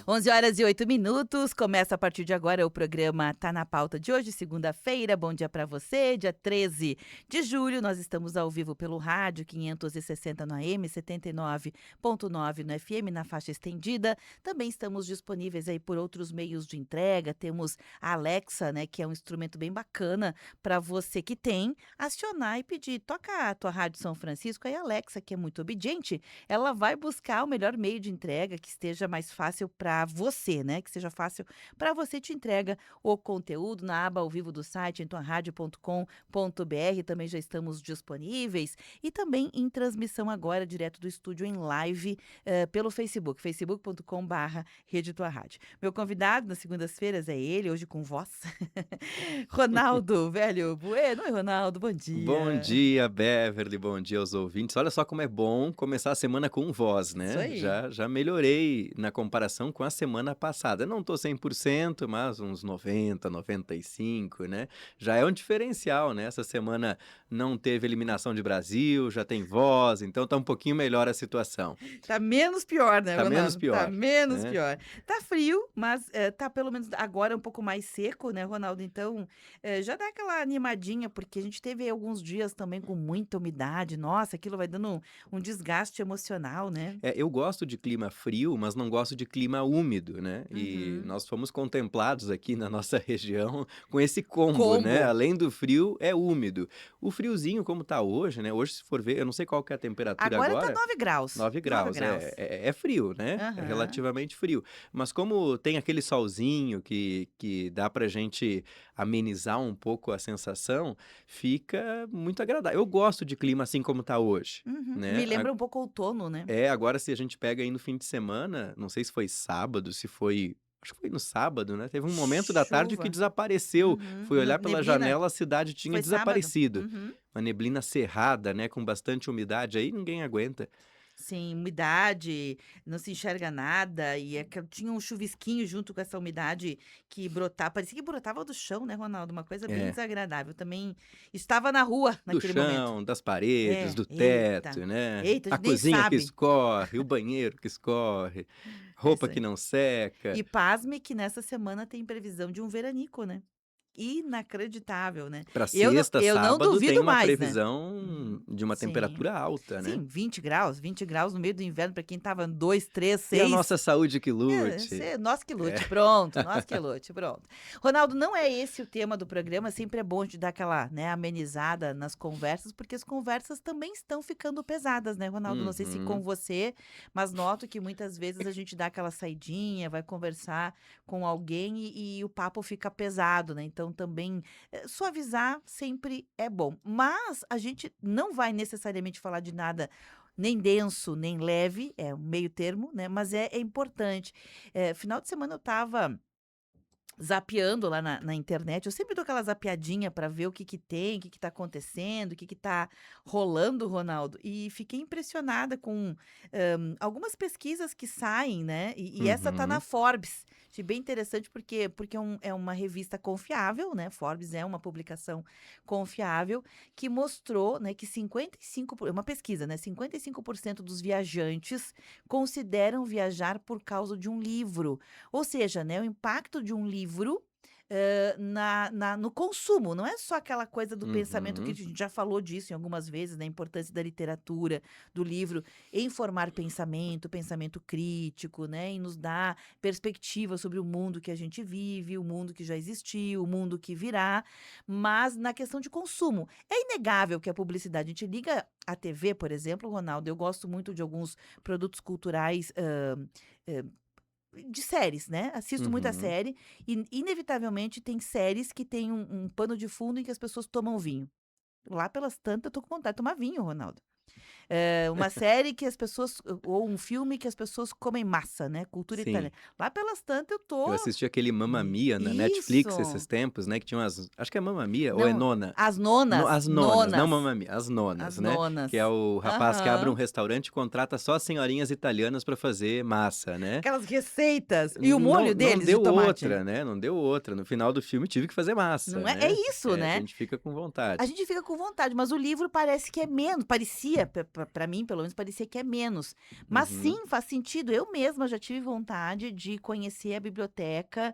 11h08, começa a partir de agora o programa Tá na Pauta de hoje, segunda-feira. Bom dia para você, dia 13 de julho. Nós estamos ao vivo pelo rádio 560 no AM, 79.9 no FM, na faixa estendida. Também estamos disponíveis aí por outros meios de entrega. Temos a Alexa, né, que é um instrumento bem bacana para você que tem, acionar e pedir, toca a tua Rádio São Francisco. Aí a Alexa, que é muito obediente, ela vai buscar o melhor meio de entrega que esteja mais fácil para você, né? Que seja fácil para você, te entrega o conteúdo na aba ao vivo do site, em tuaradio.com.br. Também já estamos disponíveis e também em transmissão agora, direto do estúdio em live pelo Facebook, facebook.com/Rede Tua Rádio. Meu convidado nas segundas-feiras é ele, hoje com voz, Ronaldo Velho Bueno. Oi, Ronaldo, bom Bom dia. dia, Beverly, bom dia aos ouvintes. Olha só como é bom começar a semana com voz, Isso né? aí. Já melhorei na comparação com a semana passada. Não tô 100%, mas uns 90, 95, né? Já é um diferencial, né? Essa semana não teve eliminação de Brasil, já tem voz, então tá um pouquinho melhor a situação. Tá menos pior, né, Tá menos Ronaldo? Tá pior, menos né? pior. Tá frio, mas tá pelo menos agora um pouco mais seco, né, Ronaldo? Então, já dá aquela animadinha, porque a gente teve alguns dias também com muita umidade. Nossa, aquilo vai dando um desgaste emocional, né? Eu gosto de clima frio, mas não gosto de clima úmido, né? E Uhum. nós fomos contemplados aqui na nossa região com esse combo, né? Combo. Além do frio, é úmido. O friozinho, como tá hoje, né? Hoje, se for ver, eu não sei qual que é a temperatura Agora tá agora. 9 graus. 9 9 graus, graus. é frio, né? É Aham. relativamente frio. Mas como tem aquele solzinho que dá pra gente amenizar um pouco a sensação, fica muito agradável. Eu gosto de clima assim como tá hoje, Uhum. Me né? lembra um pouco outono, né? Agora se a gente pega aí no fim de semana, não sei se foi sábado, se foi. Acho que foi no sábado, né? Teve um momento da tarde que Chuva. desapareceu. Uhum. Fui olhar pela Neblina. janela, a cidade tinha Foi sábado. desaparecido. Uhum. Uma neblina cerrada, né? Com bastante umidade aí, ninguém aguenta. Sim, umidade, não se enxerga nada, e tinha um chuvisquinho junto com essa umidade que brotava, parecia que brotava do chão, né, Ronaldo? Uma coisa bem É. desagradável. Também estava na rua Do naquele momento. chão, das paredes, É, do eita, teto, né? eita, a A gente nem cozinha que sabe. escorre, o banheiro que escorre, É roupa isso que aí. não seca. E pasme que nessa semana tem previsão de um veranico, né? Inacreditável, né? Para Eu não, sexta, eu não sábado, tem duvido uma mais, né? previsão de uma Sim. temperatura alta, né? Sim, 20 graus no meio do inverno para quem tava 2, 3, E a 6. nossa saúde que lute. Nós que É. lute, pronto, nós que lute, pronto. Ronaldo, não é esse o tema do programa, sempre é bom a gente dar aquela, né, amenizada nas conversas, porque as conversas também estão ficando pesadas, né, Ronaldo? Não sei se com Uhum. você, mas noto que muitas vezes a gente dá aquela saidinha, vai conversar com alguém e o papo fica pesado, né? Então também suavizar sempre é bom. Mas a gente não vai necessariamente falar de nada nem denso, nem leve, é um meio termo, né? Mas é importante. Final de semana eu estava zapeando lá na internet. Eu sempre dou aquela zapeadinha para ver o que que tem, o que que tá acontecendo, o que que tá rolando, Ronaldo. E fiquei impressionada com algumas pesquisas que saem, né? E essa tá na Uhum. Forbes. Achei bem interessante porque é uma revista confiável, né? Forbes é uma publicação confiável que mostrou, né, que 55%, é uma pesquisa, né? 55% dos viajantes consideram viajar por causa de um livro. Ou seja, né, o impacto de um livro, no consumo, não é só aquela coisa do pensamento que a Uhum. gente já falou disso em algumas vezes, né, a importância da literatura, do livro, em formar pensamento, pensamento crítico, né, em nos dar perspectiva sobre o mundo que a gente vive, o mundo que já existiu, o mundo que virá, mas na questão de consumo. É inegável que a publicidade, a gente liga a TV, por exemplo, Ronaldo, eu gosto muito de alguns produtos culturais, hã, de séries, né, assisto muita Uhum. série e inevitavelmente tem séries que tem um pano de fundo em que as pessoas tomam vinho. Lá pelas tantas eu tô com vontade de tomar vinho, Ronaldo. Uma série que as pessoas ou um filme que as pessoas comem massa, né, cultura italiana. Sim. Lá pelas tantas eu tô Eu assisti aquele Mamma Mia na Netflix esses isso. tempos, né? Que tinha umas. Acho que é Mamma Mia ou é Não, Nona? as nonas, As nonas, não nonas, Mamma Mia, as nonas, as né? Que é nonas. o rapaz que abre um Aham. restaurante e contrata só senhorinhas italianas para fazer massa, né? Aquelas receitas. E o Não, molho não deles de deu tomate? outra, né? Não deu outra. No final do filme tive que fazer Não massa, é né? isso, A né? gente fica com A vontade. gente fica com vontade, mas o livro parece que é menos, parecia, para mim, pelo menos, parecia que é menos. Mas Uhum, sim, faz sentido. Eu mesma já tive vontade de conhecer a biblioteca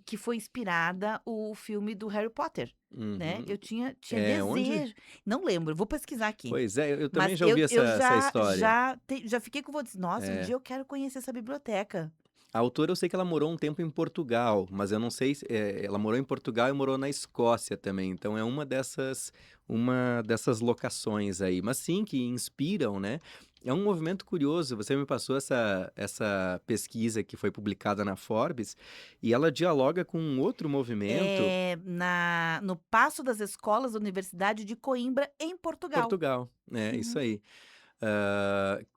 que foi inspirada o filme do Harry Potter, né. uhum. Eu tinha É, onde? desejo, não lembro, vou pesquisar aqui. Pois é, eu também Mas já ouvi eu essa já história. já te já fiquei com vontade, nossa, um É. dia eu quero conhecer essa biblioteca. A autora eu sei que ela morou um tempo em Portugal, mas eu não sei se ela morou em Portugal e morou na Escócia também, então é uma dessas locações aí, mas sim, que inspiram, né. É um movimento curioso, você me passou essa pesquisa que foi publicada na Forbes, e ela dialoga com um outro movimento. Na no Paço das Escolas da Universidade de Coimbra, em Portugal. Portugal, é, isso Uhum. aí.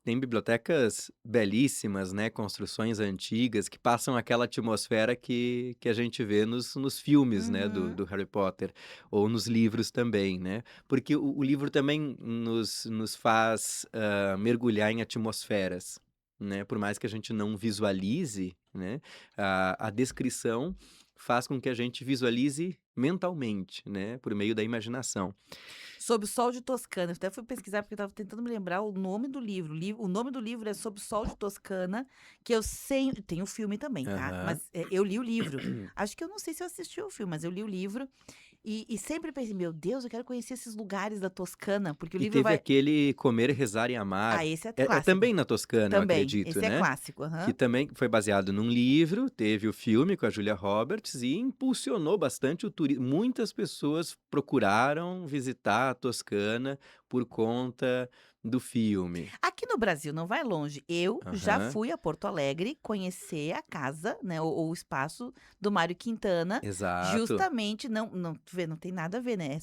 Tem bibliotecas belíssimas, né, construções antigas que passam aquela atmosfera que a gente vê nos filmes, né, do Uhum. do Harry Potter, ou nos livros também, né. Porque o livro também nos faz, mergulhar em atmosferas, né, por mais que a gente não visualize, né, a descrição faz com que a gente visualize mentalmente, né, por meio da imaginação. Sob o Sol de Toscana, eu até fui pesquisar, porque eu estava tentando me lembrar o nome do livro. O nome do livro é Sob o Sol de Toscana, que eu sei tem o filme também, tá, Aham. mas, eu li o livro. Acho que eu não sei se eu assisti o filme, mas eu li o livro e sempre pensei: "Meu Deus, eu quero conhecer esses lugares da Toscana", porque o E livro teve vai aquele Comer, Rezar e Amar. esse é É clássico. também na Toscana, eu Também, acredito, esse é né, clássico. que Aham. também foi baseado num livro, teve o filme com a Julia Roberts e impulsionou bastante o turismo. Muitas pessoas procuraram visitar a Toscana por conta do filme. Aqui no Brasil, não vai longe, eu já Aham, fui a Porto Alegre conhecer a casa, né, ou o espaço do Mário Quintana, exato. justamente não tu vê, não tem nada a ver, né,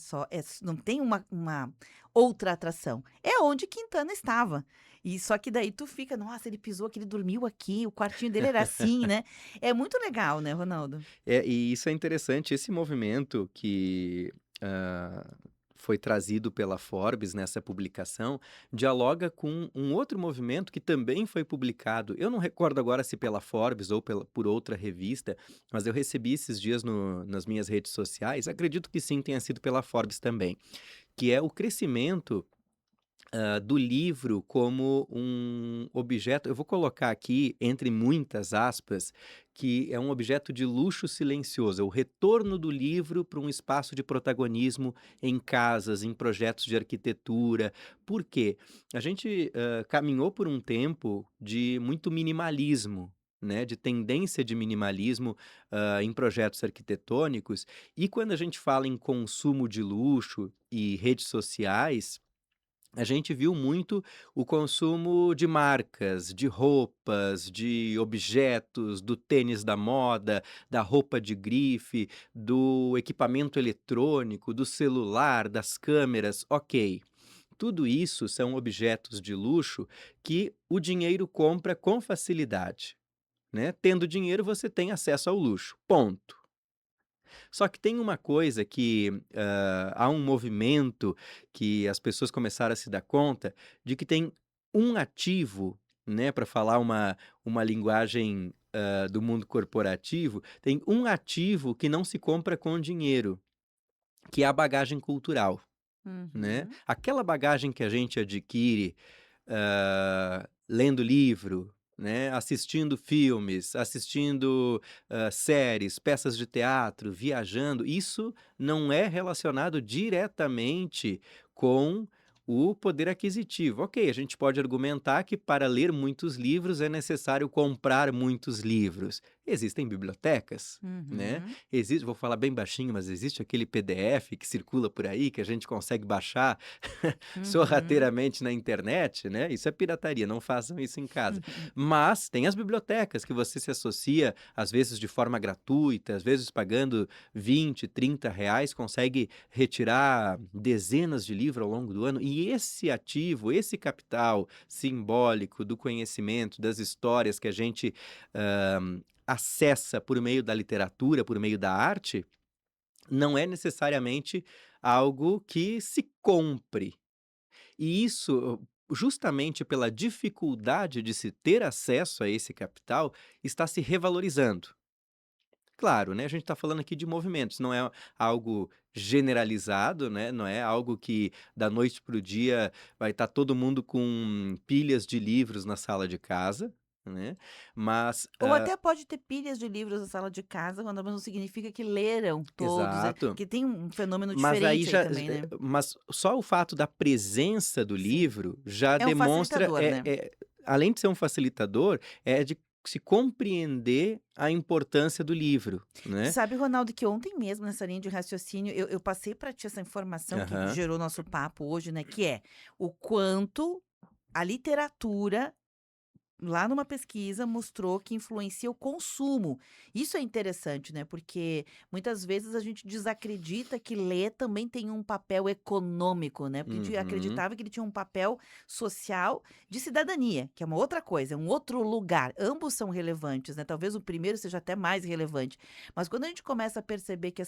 não tem uma outra atração, é onde Quintana estava. E só que daí tu fica: "Nossa, ele pisou aqui, ele dormiu aqui, o quartinho dele era assim", né. É muito legal, né, Ronaldo? É, e isso é interessante, esse movimento que, hã, foi trazido pela Forbes nessa publicação, dialoga com um outro movimento que também foi publicado, eu não recordo agora se pela Forbes ou por outra revista, mas eu recebi esses dias nas minhas redes sociais, acredito que sim, tenha sido pela Forbes também, que é o crescimento do livro como um objeto, eu vou colocar aqui entre muitas aspas, que é um objeto de luxo silencioso, é o retorno do livro para um espaço de protagonismo em casas, em projetos de arquitetura. Por quê? A gente, caminhou por um tempo de muito minimalismo, né, de tendência de minimalismo, em projetos arquitetônicos, e quando a gente fala em consumo de luxo e redes sociais, a gente viu muito o consumo de marcas, de roupas, de objetos, do tênis da moda, da roupa de grife, do equipamento eletrônico, do celular, das câmeras, ok. Tudo isso são objetos de luxo que o dinheiro compra com facilidade, né? Tendo dinheiro, você tem acesso ao luxo. Ponto. Só que tem uma coisa que, há um movimento que as pessoas começaram a se dar conta de que tem um ativo, né, para falar uma linguagem, do mundo corporativo, tem um ativo que não se compra com dinheiro, que é a bagagem cultural, né. Uhum. Aquela bagagem que a gente adquire lendo livro, né, assistindo filmes, assistindo, séries, peças de teatro, viajando, isso não é relacionado diretamente com o poder aquisitivo. Ok, a gente pode argumentar que para ler muitos livros é necessário comprar muitos livros. Existem bibliotecas, né, Uhum. existe, vou falar bem baixinho, mas existe aquele PDF que circula por aí, que a gente consegue baixar Uhum. sorrateiramente na internet, né, isso é pirataria, não façam isso em casa. Mas tem as bibliotecas que você se associa, às vezes de forma gratuita, às vezes pagando 20, R$ 30, consegue retirar dezenas de livros ao longo do ano, e esse ativo, esse capital simbólico do conhecimento, das histórias que a gente, acessa por meio da literatura, por meio da arte, não é necessariamente algo que se compre. E isso, justamente pela dificuldade de se ter acesso a esse capital, está se revalorizando. claro, né, a gente está falando aqui de movimentos, não é algo generalizado, né, não é algo que da noite para o dia vai estar todo mundo com pilhas de livros na sala de casa, né, mas Ou até pode ter pilhas de livros na sala de casa, quando não significa que leram todos, exato. que tem um fenômeno Mas aí diferente aí já também, né. mas só o fato da presença do Sim, livro já é um demonstra, facilitador, né. além de ser um facilitador, é de se compreender a importância do livro, né. Sabe, Ronaldo, que ontem mesmo, nessa linha de raciocínio, eu passei para ti essa informação que Aham. gerou nosso papo hoje, né, que é o quanto a literatura lá numa pesquisa mostrou que influencia o consumo. Isso é interessante, né? Porque muitas vezes a gente desacredita que ler também tem um papel econômico, né? Porque a gente Uhum. acreditava que ele tinha um papel social de cidadania, que é uma outra coisa, é um outro lugar. Ambos são relevantes, né? Talvez o primeiro seja até mais relevante. Mas quando a gente começa a perceber que,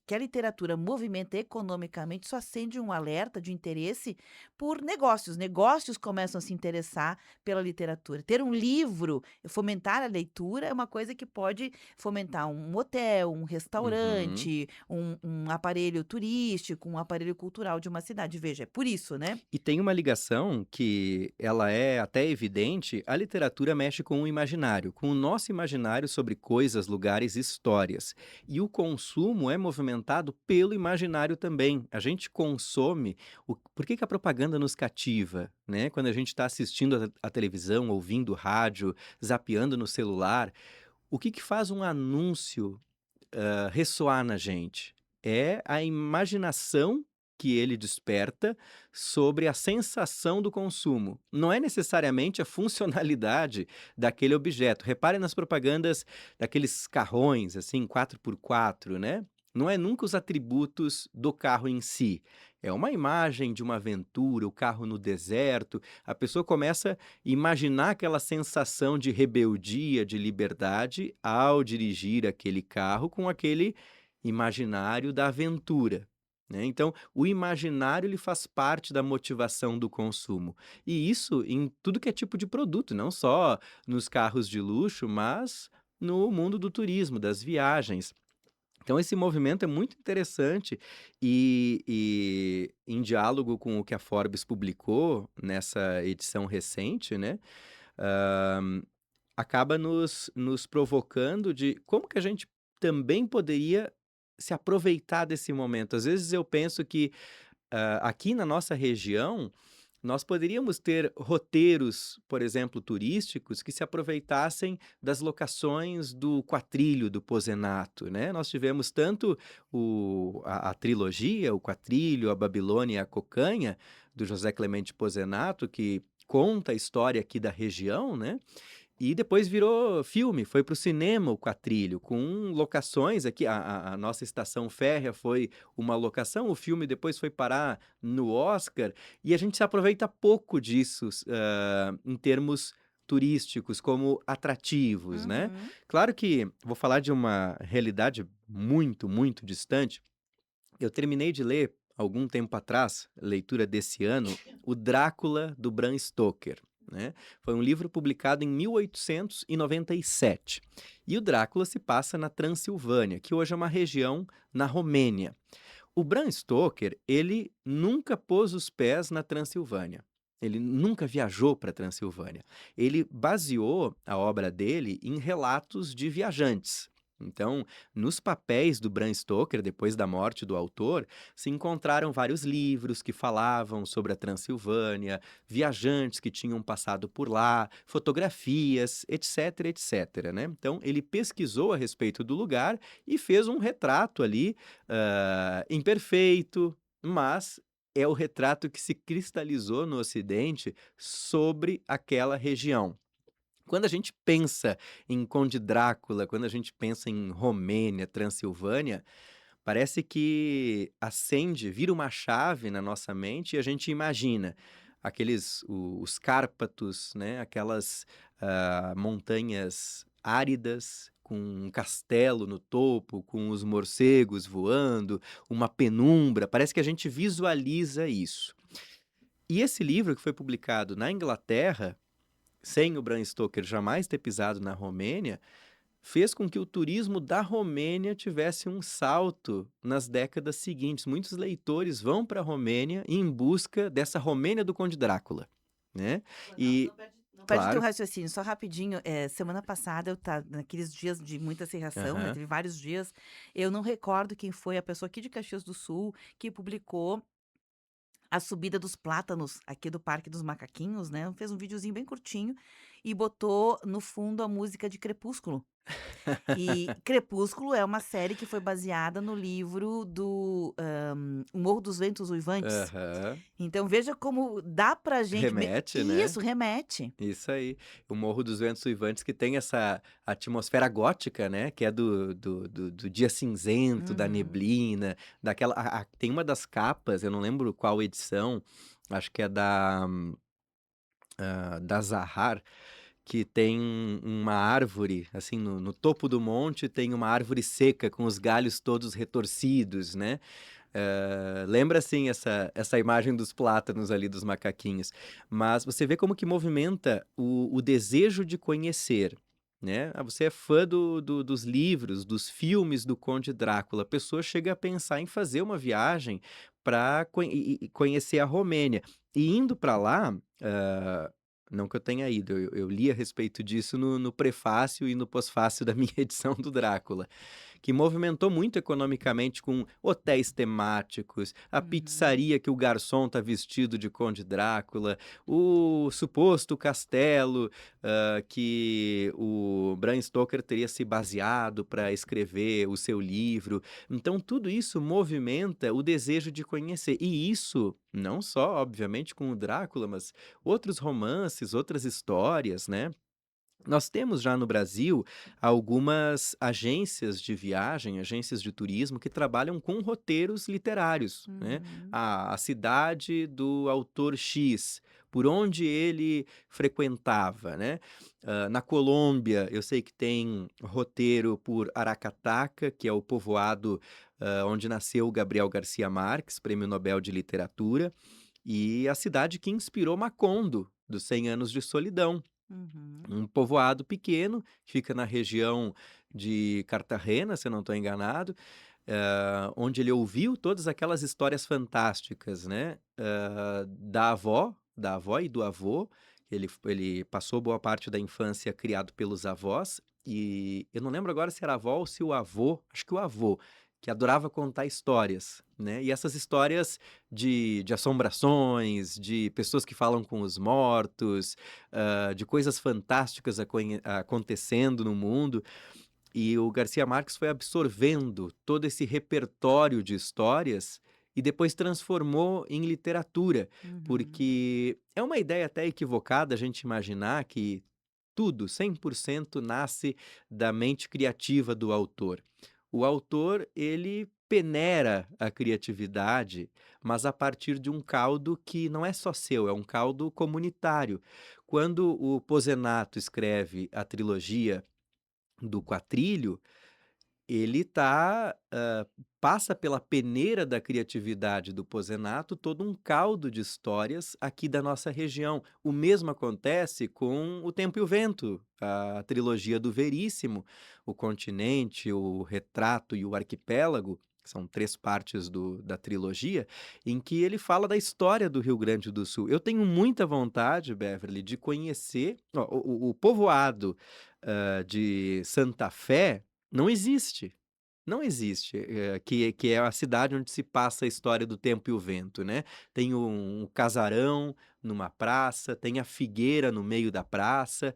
que a literatura movimenta economicamente, isso acende um alerta de interesse por negócios. Negócios começam a se interessar pela literatura. Ter um livro, fomentar a leitura é uma coisa que pode fomentar um hotel, um Uhum. restaurante, um aparelho turístico, um aparelho cultural de uma cidade. Veja, é por isso, né? E tem uma ligação que ela é até evidente, a literatura mexe com o imaginário, com o nosso imaginário sobre coisas, lugares, histórias. E o consumo é movimentado pelo imaginário também. A gente consome. Por que que a propaganda nos cativa? Né? Quando a gente está assistindo a televisão, ouvindo rádio, zapeando no celular, o que que faz um anúncio ressoar na gente? É a imaginação que ele desperta sobre a sensação do consumo. Não é necessariamente a funcionalidade daquele objeto. Repare nas propagandas daqueles carrões, assim, 4x4, né? Não é nunca os atributos do carro em si. É uma imagem de uma aventura, o carro no deserto. A pessoa começa a imaginar aquela sensação de rebeldia, de liberdade ao dirigir aquele carro com aquele imaginário da aventura, né. Então, o imaginário ele faz parte da motivação do consumo. E isso em tudo que é tipo de produto, não só nos carros de luxo, mas no mundo do turismo, das viagens. Então esse movimento é muito interessante e em diálogo com o que a Forbes publicou nessa edição recente, né, hã, acaba nos provocando de como que a gente também poderia se aproveitar desse momento. Às vezes eu penso que, aqui na nossa região, nós poderíamos ter roteiros, por exemplo, turísticos que se aproveitassem das locações do Quatrilho do Pozenato, né. Nós tivemos tanto a trilogia, o Quatrilho, a Babilônia e a Cocanha, do José Clemente Pozenato, que conta a história aqui da região, né, e depois virou filme, foi para o cinema o Quatrilho, com locações aqui, a nossa estação férrea foi uma locação, o filme depois foi parar no Oscar, e a gente se aproveita pouco disso, em termos turísticos, como atrativos, né. Uhum. Claro que vou falar de uma realidade muito, muito distante, eu terminei de ler, algum tempo atrás, leitura desse ano, o Drácula do Bram Stoker, né. Foi um livro publicado em 1897. E o Drácula se passa na Transilvânia, que hoje é uma região na Romênia. O Bram Stoker, ele nunca pôs os pés na Transilvânia. Ele nunca viajou para a Transilvânia. Ele baseou a obra dele em relatos de viajantes. Então, nos papéis do Bram Stoker, depois da morte do autor, se encontraram vários livros que falavam sobre a Transilvânia, viajantes que tinham passado por lá, fotografias, etc, etc, né. Então, ele pesquisou a respeito do lugar e fez um retrato ali, imperfeito, mas é o retrato que se cristalizou no Ocidente sobre aquela região. Quando a gente pensa em Conde Drácula, quando a gente pensa em Romênia, Transilvânia, parece que acende, vira uma chave na nossa mente e a gente imagina os Cárpatos, né, aquelas, montanhas áridas com um castelo no topo, com os morcegos voando, uma penumbra, parece que a gente visualiza isso. E esse livro que foi publicado na Inglaterra, sem o Bram Stoker jamais ter pisado na Romênia, fez com que o turismo da Romênia tivesse um salto nas décadas seguintes. Muitos leitores vão para a Romênia em busca dessa Romênia do Conde Drácula, né. E Não perde teu claro. raciocínio, só rapidinho, semana passada eu estava naqueles dias de muita cerração, né, Aham. teve vários dias, eu não recordo quem foi a pessoa aqui de Caxias do Sul que publicou a subida dos plátanos aqui do Parque dos Macaquinhos, né, fez um videozinho bem curtinho e botou no fundo a música de Crepúsculo. E Crepúsculo é uma série que foi baseada no livro do, O Morro dos Ventos Uivantes. Aham. Então veja como dá pra gente Remete, né. isso, remete. Isso aí. O Morro dos Ventos Uivantes que tem essa atmosfera gótica, né, que é do dia cinzento, da Uhum. neblina, daquela tem uma das capas, eu não lembro qual edição, acho que é da Zahar, que tem uma árvore, assim, no topo do monte tem uma árvore seca com os galhos todos retorcidos, né. Lembra sim essa imagem dos plátanos ali, dos macaquinhos. Mas você vê como que movimenta o desejo de conhecer, né. Você é fã dos livros, dos filmes do Conde Drácula, a pessoa chega a pensar em fazer uma viagem para conhecer a Romênia. E indo para lá, não que eu tenha ido, eu li a respeito disso no prefácio e no pós-fácio da minha edição do Drácula, que movimentou muito economicamente com hotéis temáticos, a Uhum. pizzaria que o garçom tá vestido de Conde Drácula, o suposto castelo, que o Bram Stoker teria se baseado para escrever o seu livro. Então tudo isso movimenta o desejo de conhecer. E isso não só, obviamente, com o Drácula, mas outros romances, outras histórias, né. Nós temos já no Brasil algumas agências de viagem, agências de turismo que trabalham com roteiros literários, né. Uhum. A cidade do autor X, por onde ele frequentava, né. Na Colômbia, eu sei que tem roteiro por Aracataca, que é o povoado, onde nasceu Gabriel Garcia Marques, prêmio Nobel de Literatura, e a cidade que inspirou Macondo, dos Cem Anos de Solidão. Uhum. Um povoado pequeno, fica na região de Cartagena, se eu não estou enganado, onde ele ouviu todas aquelas histórias fantásticas, né, da avó e do avô. Ele passou boa parte da infância criado pelos avós, e eu não lembro agora se era a avó ou se o avô, acho que o avô, que adorava contar histórias, né, e essas histórias de assombrações, de pessoas que falam com os mortos, de coisas fantásticas acontecendo no mundo, e o Garcia Marques foi absorvendo todo esse repertório de histórias e depois transformou em literatura, Uhum. porque é uma ideia até equivocada a gente imaginar que tudo, 100% nasce da mente criativa do autor. O autor, ele peneira a criatividade, mas a partir de um caldo que não é só seu, é um caldo comunitário. Quando o Pozenato escreve a trilogia do Quatrilho, ele passa pela peneira da criatividade do Pozenato todo um caldo de histórias aqui da nossa região. O mesmo acontece com O Tempo e o Vento, a trilogia do Veríssimo, O Continente, o Retrato e o Arquipélago, que são 3 partes da trilogia, em que ele fala da história do Rio Grande do Sul. Eu tenho muita vontade, Beverly, de conhecer o povoado, de Santa Fé não existe. Não existe, que é a cidade onde se passa a história do Tempo e o Vento, né. Tem um casarão numa praça, tem a figueira no meio da praça,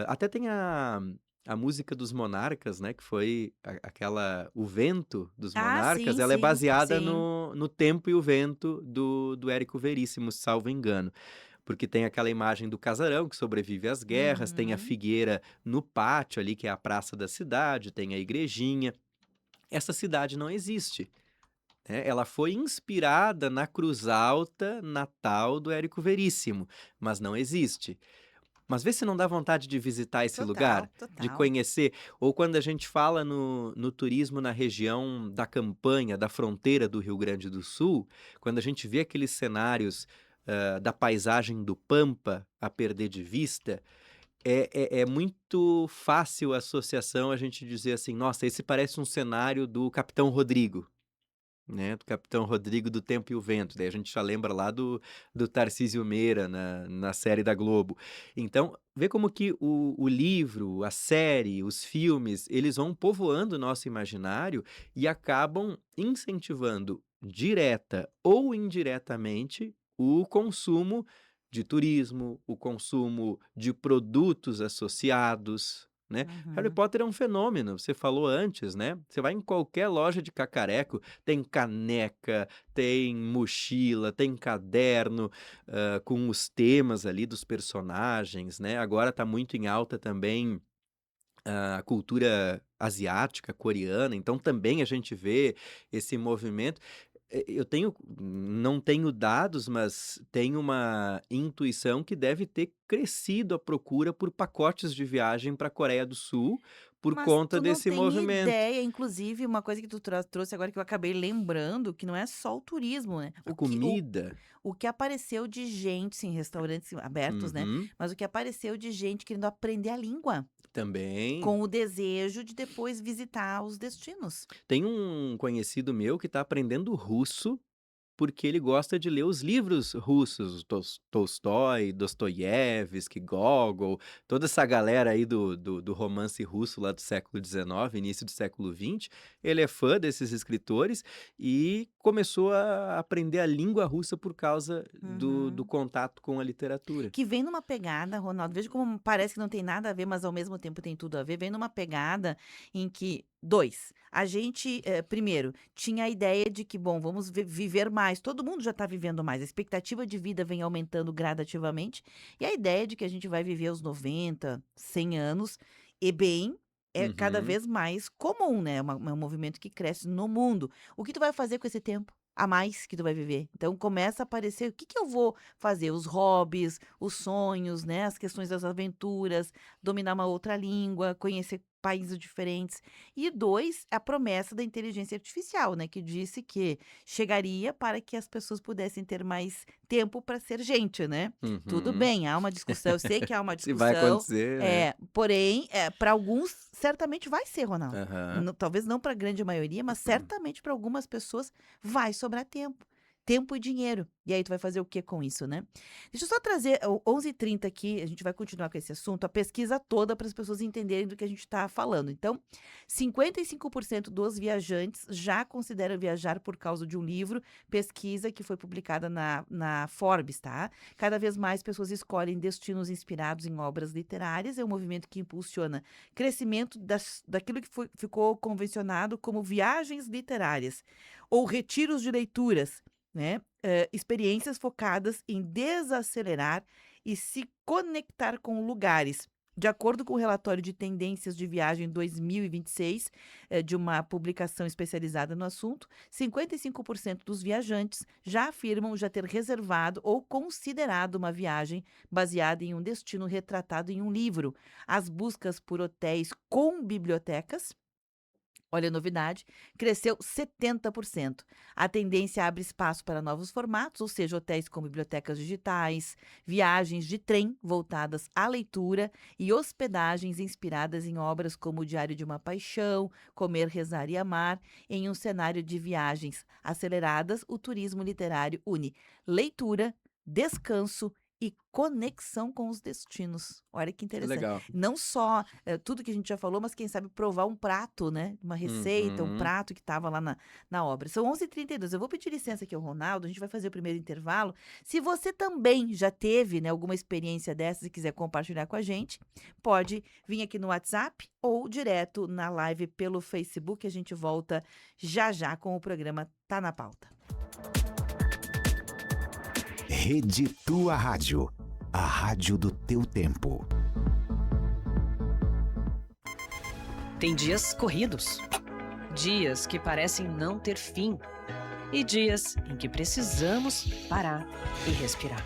até tem a música dos Monarcas, né, que foi aquela O Vento dos Ah, Monarcas, sim, ela é sim, baseada sim. no Tempo e o Vento do Érico Veríssimo, salvo engano. Porque tem aquela imagem do casarão que sobrevive às guerras, tem a Uhum. figueira no pátio ali, que é a praça da cidade, tem a igrejinha. Essa cidade não existe, né, ela foi inspirada na Cruz Alta natal do Érico Veríssimo, mas não existe. Mas vê se não dá vontade de visitar esse Total, lugar, de total. conhecer, ou quando a gente fala no turismo na região da campanha, da fronteira do Rio Grande do Sul, quando a gente vê aqueles cenários, da paisagem do Pampa a perder de vista, É muito fácil a associação a gente dizer assim: "Nossa, esse parece um cenário do Capitão Rodrigo", né, do Capitão Rodrigo do Tempo e o Vento, daí a gente já lembra lá do Tarcísio Meira na série da Globo. Então, vê como que o livro, a série, os filmes, eles vão povoando o nosso imaginário e acabam incentivando, direta ou indiretamente, o consumo de turismo, o consumo de produtos associados, né. Harry Uhum. Potter é um fenômeno, você falou antes, né, você vai em qualquer loja de cacareco, tem caneca, tem mochila, tem caderno, com os temas ali dos personagens, né. Agora tá muito em alta também a cultura asiática, coreana, então também a gente vê esse movimento. Eu tenho não tenho dados, mas tenho uma intuição que deve ter crescido a procura por pacotes de viagem para a Coreia do Sul, por Mas conta tu não desse tem movimento. ideia, inclusive uma coisa que tu trouxe agora que eu acabei lembrando, que não é só o turismo, né, A comida. o que apareceu de gente, sim, restaurantes abertos, né, Uhum. mas o que apareceu de gente querendo aprender a língua, Também. com o desejo de depois visitar os destinos. Tem um conhecido meu que está aprendendo russo, porque ele gosta de ler os livros russos, Tolstói, Dostoiévski, Gogol, toda essa galera aí do romance russo lá do século XIX, início do século XX. Ele é fã desses escritores e começou a aprender a língua russa por causa do Uhum. contato com a literatura. Que vem numa pegada, Ronaldo, veja como parece que não tem nada a ver, mas ao mesmo tempo tem tudo a ver, vem numa pegada em que 2 a gente, primeiro, tinha a ideia de que, bom, vamos viver mais, todo mundo já está vivendo mais, a expectativa de vida vem aumentando gradativamente, e a ideia de que a gente vai viver os 90, 100 anos, e bem, é cada Uhum. vez mais comum, né, é um movimento que cresce no mundo. O que tu vai fazer com esse tempo a mais que tu vai viver? Então começa a aparecer, o que que eu vou fazer? Os hobbies, os sonhos, né, as questões das aventuras, dominar uma outra língua, conhecer países diferentes. E 2 a promessa da inteligência artificial, né, que disse que chegaria para que as pessoas pudessem ter mais tempo para ser gente, né. Tudo Uhum. bem, há uma discussão, eu sei que há uma Se vai discussão, acontecer, né. porém, para alguns certamente vai ser, Ronaldo. Aham. Talvez não para a grande maioria, mas certamente para algumas pessoas vai sobrar tempo. Tempo e dinheiro. E aí tu vai fazer o que com isso, né? Deixa eu só trazer o 11h30 aqui, a gente vai continuar com esse assunto, a pesquisa toda para as pessoas entenderem do que a gente está falando. Então, 55% dos viajantes já consideram viajar por causa de um livro, pesquisa que foi publicada na Forbes, tá? Cada vez mais pessoas escolhem destinos inspirados em obras literárias, é um movimento que impulsiona crescimento daquilo que ficou convencionado como viagens literárias ou retiros de leituras, né, experiências focadas em desacelerar e se conectar com lugares. De acordo com o relatório de tendências de viagem 2026, de uma publicação especializada no assunto, 55% dos viajantes já afirmam já ter reservado ou considerado uma viagem baseada em um destino retratado em um livro. As buscas por hotéis com bibliotecas, olha a novidade, cresceu 70%. A tendência abre espaço para novos formatos, ou seja, hotéis com bibliotecas digitais, viagens de trem voltadas à leitura e hospedagens inspiradas em obras como O Diário de uma Paixão, Comer, Rezar e Amar. Em um cenário de viagens aceleradas, o turismo literário une leitura, descanso e conexão com os destinos. Olha que Que interessante. legal. Não só tudo que a gente já falou, mas quem sabe provar um prato, né, uma receita, um Uhum. prato que estava lá na obra. São 11h32, eu vou pedir licença aqui ao Ronaldo, a gente vai fazer o primeiro intervalo. Se você também já teve, né, alguma experiência dessas e quiser compartilhar com a gente, pode vir aqui no WhatsApp ou direto na live pelo Facebook, a gente volta já já com o programa Tá na Pauta. Rede Tua Rádio, a rádio do teu tempo. Tem dias corridos, dias que parecem não ter fim e dias em que precisamos parar e respirar.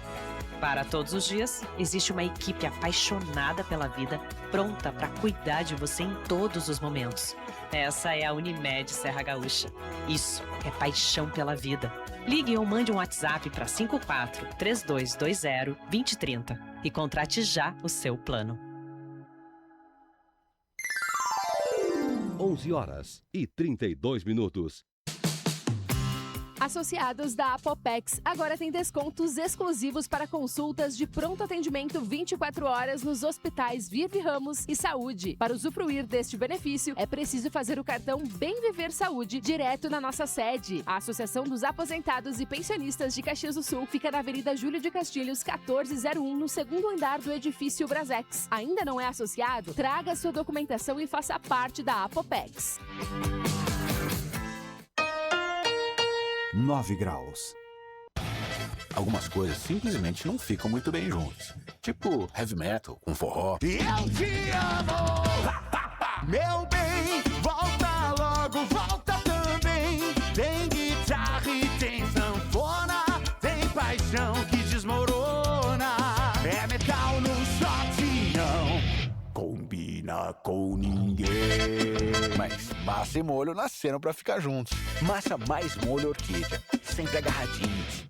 Para todos os dias, existe uma equipe apaixonada pela vida, pronta para cuidar de você em todos os momentos. Essa é a Unimed Serra Gaúcha. Isso é paixão pela vida. Ligue ou mande um WhatsApp para 54 3220 2030 e contrate já o seu plano. 11h32. Associados da Apopex agora têm descontos exclusivos para consultas de pronto atendimento 24 horas nos hospitais Vive Ramos e Saúde. Para usufruir deste benefício, é preciso fazer o cartão Bem Viver Saúde direto na nossa sede. A Associação dos Aposentados e Pensionistas de Caxias do Sul fica na Avenida Júlio de Castilhos, 1401, no segundo andar do edifício Brasex. Ainda não é associado? Traga sua documentação e faça parte da Apopex. 9 graus. Algumas coisas simplesmente não ficam muito bem juntas. Tipo heavy metal com forró. Eu te amo! Meu bem, volta logo, volta também. Tem guitarra e tem sanfona, tem paixão que desmorona. É metal no shot, não combina com ninguém. Mas massa e molho nasceram pra ficar juntos. Massa mais molho orquídea, sempre agarradinhos.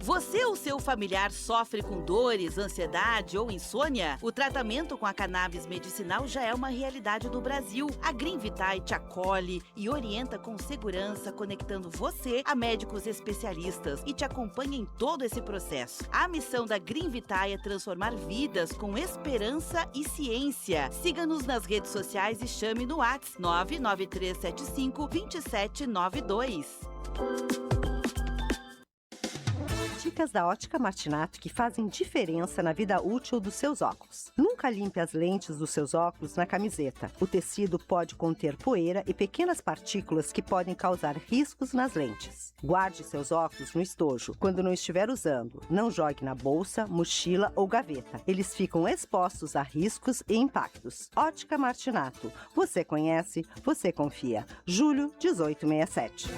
Você ou seu familiar sofre com dores, ansiedade ou insônia? O tratamento com a cannabis medicinal já é uma realidade no Brasil. A Green Vitae te acolhe e orienta com segurança, conectando você a médicos especialistas e te acompanha em todo esse processo. A missão da Green Vitae é transformar vidas com esperança e ciência. Siga-nos nas redes sociais e chame no WhatsApp 993752792. Dicas da Ótica Martinato que fazem diferença na vida útil dos seus óculos. Nunca limpe as lentes dos seus óculos na camiseta. O tecido pode conter poeira e pequenas partículas que podem causar riscos nas lentes. Guarde seus óculos no estojo quando não estiver usando. Não jogue na bolsa, mochila ou gaveta. Eles ficam expostos a riscos e impactos. Ótica Martinato. Você conhece, você confia. Julho 1867.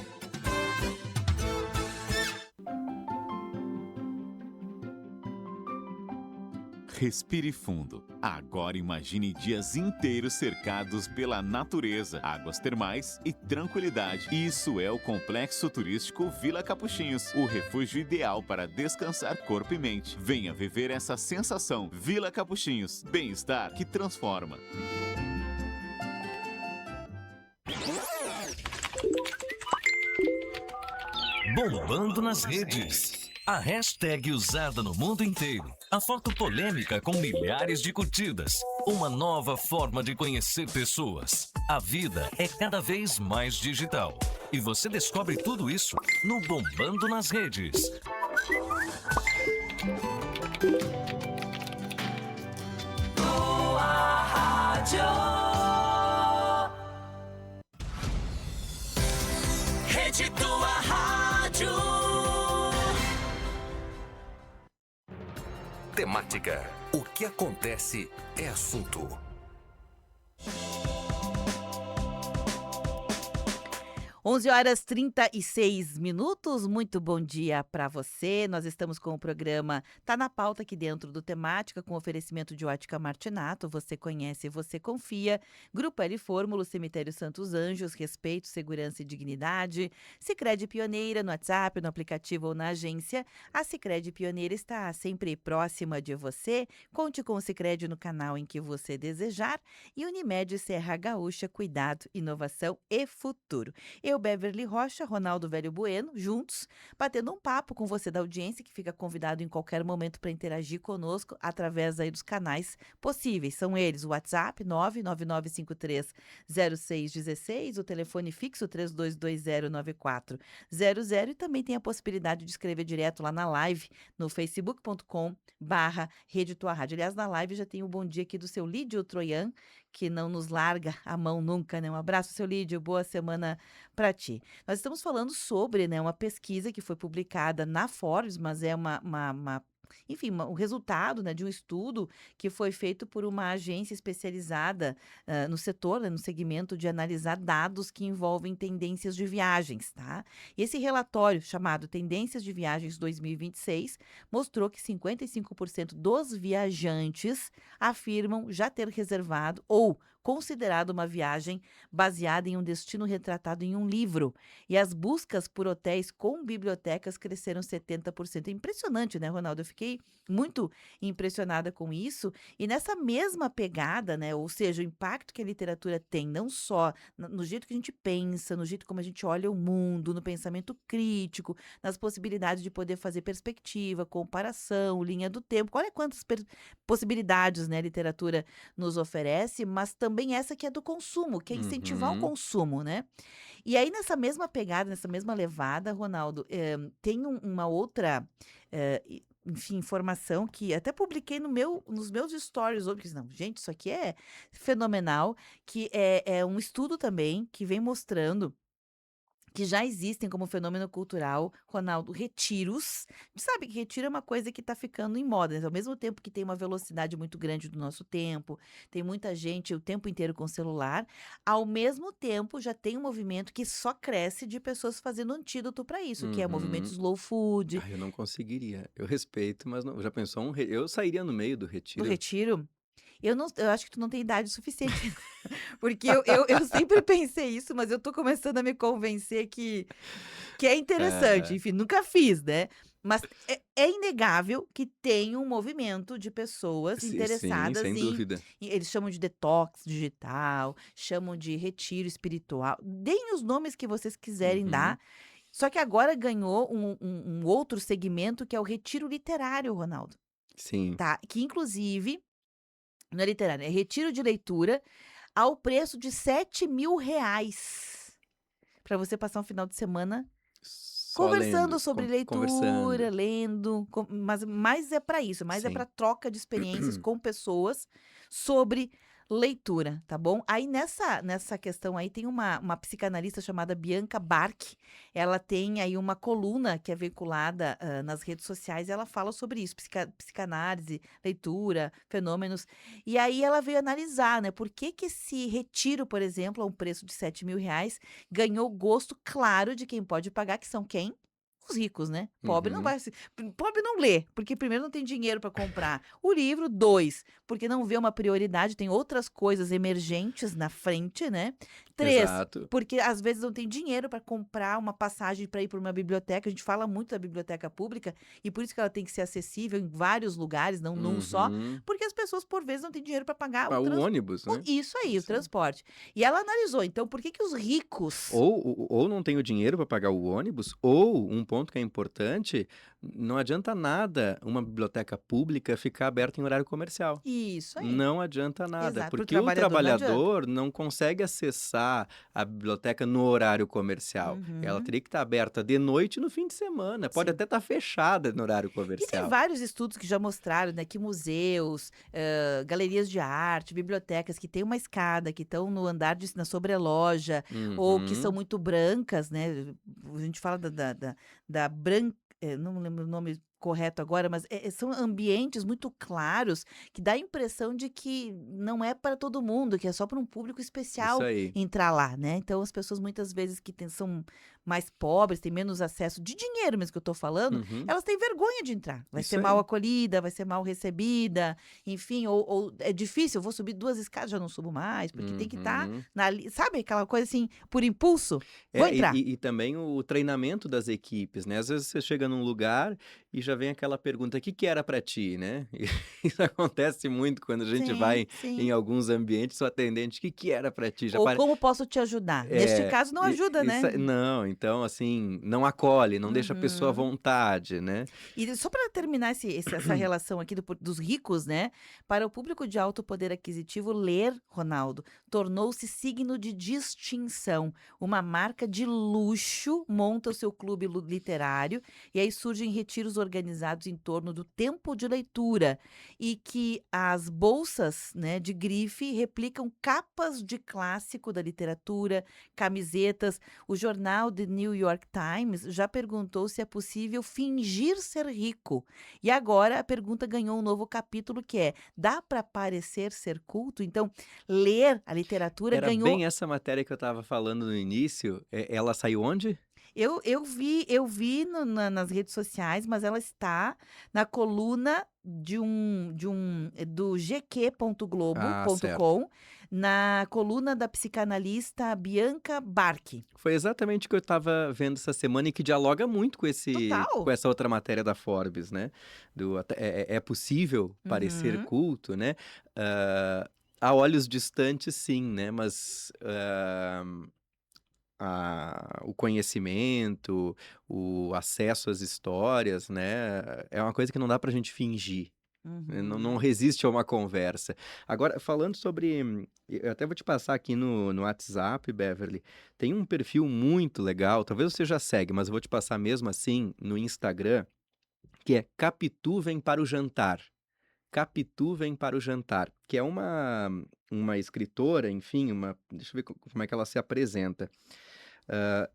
Respire fundo. Agora imagine dias inteiros cercados pela natureza, águas termais e tranquilidade. Isso é o Complexo Turístico Vila Capuchinhos, o refúgio ideal para descansar corpo e mente. Venha viver essa sensação. Vila Capuchinhos, bem-estar que transforma. Bombando nas redes. A hashtag usada no mundo inteiro. A foto polêmica com milhares de curtidas. Uma nova forma de conhecer pessoas. A vida é cada vez mais digital. E você descobre tudo isso no Bombando nas Redes. Tua Rádio. Rede Tua Rádio. Temática. O que acontece é assunto. Onze horas 36 minutos, muito bom dia para você. Nós estamos com o programa Tá na Pauta aqui dentro do Temática, com oferecimento de Ótica Martinato. Você conhece, você confia. Grupo L Fórmula, Cemitério Santos Anjos, respeito, segurança e dignidade. Sicredi Pioneira no WhatsApp, no aplicativo ou na agência. A Sicredi Pioneira está sempre próxima de você. Conte com o Sicredi no canal em que você desejar. E Unimed Serra Gaúcha, cuidado, inovação e futuro. Eu, Beverly Rocha, Ronaldo Velho Bueno, juntos, batendo um papo com você da audiência, que fica convidado em qualquer momento para interagir conosco através aí dos canais possíveis. São eles o WhatsApp 999530616, o telefone fixo 32209400 e também tem a possibilidade de escrever direto lá na live no facebook.com/Rede Tua Rádio. Aliás, na live já tem o bom dia aqui do seu Lídio Troian, que não nos larga a mão nunca, né? Um abraço, seu Lídio, boa semana para ti. Nós estamos falando sobre, né, uma pesquisa que foi publicada na Forbes, mas é o resultado, né, de um estudo que foi feito por uma agência especializada no setor, né, no segmento de analisar dados que envolvem tendências de viagens, tá? E esse relatório, chamado Tendências de Viagens 2026, mostrou que 55% dos viajantes afirmam já ter reservado ou considerado uma viagem baseada em um destino retratado em um livro. E as buscas por hotéis com bibliotecas cresceram 70%. É impressionante, né, Ronaldo? Eu fiquei muito impressionada com isso. E nessa mesma pegada, né, ou seja, o impacto que a literatura tem, não só no jeito que a gente pensa, no jeito como a gente olha o mundo, no pensamento crítico, nas possibilidades de poder fazer perspectiva, comparação, linha do tempo. Olha quantas possibilidades, né, a literatura nos oferece, mas também essa que é do consumo, que é incentivar o consumo, né? E aí, nessa mesma pegada, nessa mesma levada, Ronaldo, tem uma outra, enfim, informação que até publiquei nos meus stories hoje, porque não, gente, isso aqui é fenomenal, que é um estudo também que vem mostrando que já existem como fenômeno cultural, Ronaldo, retiros. A gente sabe que retiro é uma coisa que está ficando em moda, né? Ao mesmo tempo que tem uma velocidade muito grande do nosso tempo, tem muita gente o tempo inteiro com celular, ao mesmo tempo já tem um movimento que só cresce de pessoas fazendo antídoto para isso, que é o movimento slow food. Eu não conseguiria. Eu respeito, mas não, já pensou eu sairia no meio do Do retiro. retiro. Eu acho que tu não tem idade suficiente. Porque eu sempre pensei isso, mas eu tô começando a me convencer que é interessante. Enfim, nunca fiz, né? Mas é inegável que tem um movimento de pessoas Sim, interessadas sem dúvida. eles chamam de detox digital, chamam de retiro espiritual. Deem os nomes que vocês quiserem dar. Só que agora ganhou um outro segmento que é o retiro literário, Ronaldo. Sim. Tá? Que inclusive, não é literário, é retiro de leitura ao preço de R$7.000 para você passar um final de semana Só conversando lendo, sobre leitura, conversando. lendo, mas mais é para isso, mais é Sim. para troca de experiências com pessoas sobre leitura, tá bom? Aí nessa questão aí tem uma psicanalista chamada Bianca Bark, ela tem aí uma coluna que é veiculada nas redes sociais e ela fala sobre isso, psicanálise, leitura, fenômenos, e aí ela veio analisar, né, por que esse retiro, por exemplo, a um preço de R$7.000, ganhou gosto claro de quem pode pagar, que são quem? Os ricos, né? Pobre não vai pobre não lê, porque primeiro não tem dinheiro para comprar o livro, 2, porque não vê uma prioridade, tem outras coisas emergentes na frente, né? 3, Exato. porque às vezes não tem dinheiro para comprar uma passagem para ir para uma biblioteca. A gente fala muito da biblioteca pública e por isso que ela tem que ser acessível em vários lugares, não num só, porque as pessoas por vezes não têm dinheiro para pagar O ônibus, né? Isso aí, o transporte. E ela analisou, então, por que os ricos Ou não tem o dinheiro para pagar o ônibus, ou um ponto que é importante, não adianta nada uma biblioteca pública ficar aberta em horário comercial. Isso aí. Não adianta nada, Exato, pro porque o trabalhador não adianta. trabalhador não consegue acessar a biblioteca no horário comercial. Ela teria que estar aberta de noite e no fim de semana. Pode Sim. até estar fechada no horário E tem comercial. vários estudos que já mostraram, né, que museus, galerias de arte, bibliotecas que têm uma escada, que estão no andar na sobreloja, ou que são muito brancas, né? A gente fala da branca, não lembro o nome correto agora, mas são ambientes muito claros que dá a impressão de que não é para todo mundo, que é só para um público especial Isso aí. entrar lá, né? Então as pessoas muitas vezes que são mais pobres, têm menos acesso de dinheiro mesmo que eu tô falando, elas têm vergonha de entrar. Vai Isso ser aí. mal acolhida, vai ser mal recebida, enfim, ou é difícil, eu vou subir 2 escadas, já não subo mais, porque tem que estar sabe aquela coisa assim, por impulso? Vou entrar. E também o treinamento das equipes, né? Às vezes você chega num lugar e já vem aquela pergunta, o que era para ti, né? Isso acontece muito quando a gente Sim, vai sim. em alguns ambientes, o atendente, o que era para ti? Ou como posso te ajudar? Neste caso não ajuda, né? Não, então assim, não acolhe, não deixa a pessoa à vontade, né? E só para terminar essa relação aqui dos ricos, né? Para o público de alto poder aquisitivo, ler, Ronaldo, tornou-se signo de distinção. Uma marca de luxo monta o seu clube literário e aí surgem retiros organizados em torno do tempo de leitura e que as bolsas, né, de grife replicam capas de clássico da literatura, camisetas. O jornal The New York Times já perguntou se é possível fingir ser rico. E agora a pergunta ganhou um novo capítulo que é: dá para parecer ser culto? Então, ler a literatura Era ganhou. bem essa matéria que eu estava falando no início. Ela saiu onde? Eu vi nas redes sociais, mas ela está na coluna do Ah, certo. gq.globo.com, na coluna da psicanalista Bianca Barchi. Foi exatamente o que eu estava vendo essa semana e que dialoga muito com Total. com essa outra matéria da Forbes, né? É possível parecer Uhum. culto, né? A olhos distantes, sim, né? Mas o conhecimento, o acesso às histórias, né? É uma coisa que não dá pra gente fingir. Não Uhum. resiste a uma conversa. Agora, falando sobre. Eu até vou te passar aqui no WhatsApp, Beverly. Tem um perfil muito legal, talvez você já segue, mas eu vou te passar mesmo assim no Instagram, que é Capitu Vem para o Jantar. Capitu Vem para o Jantar, que é uma escritora, enfim, deixa eu ver como é que ela se apresenta.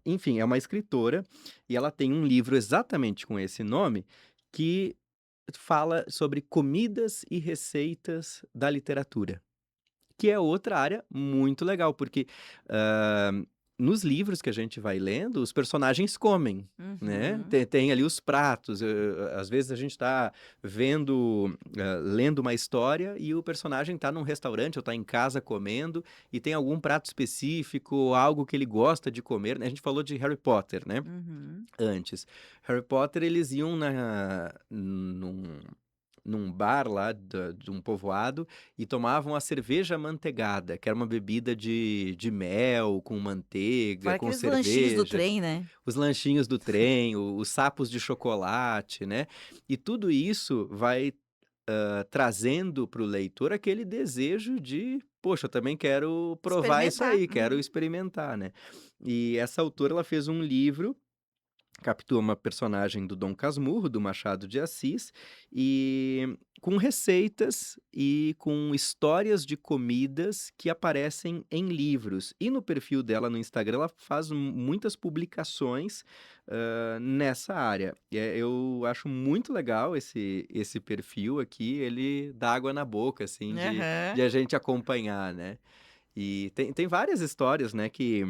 Enfim, é uma escritora e ela tem um livro exatamente com esse nome que fala sobre comidas e receitas da literatura, que é outra área muito legal, porque nos livros que a gente vai lendo, os personagens comem, né? Uhum. Tem ali os pratos. Às vezes a gente está lendo uma história e o personagem está num restaurante ou está em casa comendo e tem algum prato específico, algo que ele gosta de comer, né? A gente falou de Harry Potter, né? Uhum. Antes. Harry Potter, eles iam num bar lá de um povoado e tomavam a cerveja amanteigada, que era uma bebida de mel, com manteiga, Fora com aqueles lanchinhos do cerveja, trem, né? os lanchinhos do trem, os sapos de chocolate, né? E tudo isso vai trazendo para o leitor aquele desejo de, poxa, eu também quero provar isso Experimentar. aí, quero experimentar, né? E essa autora, ela fez um livro, captou uma personagem do Dom Casmurro, do Machado de Assis, e com receitas e com histórias de comidas que aparecem em livros. E no perfil dela no Instagram, ela faz muitas publicações nessa área. Eu acho muito legal esse perfil aqui, ele dá água na boca, assim, de Aham. a gente acompanhar, né? E tem várias histórias, né, que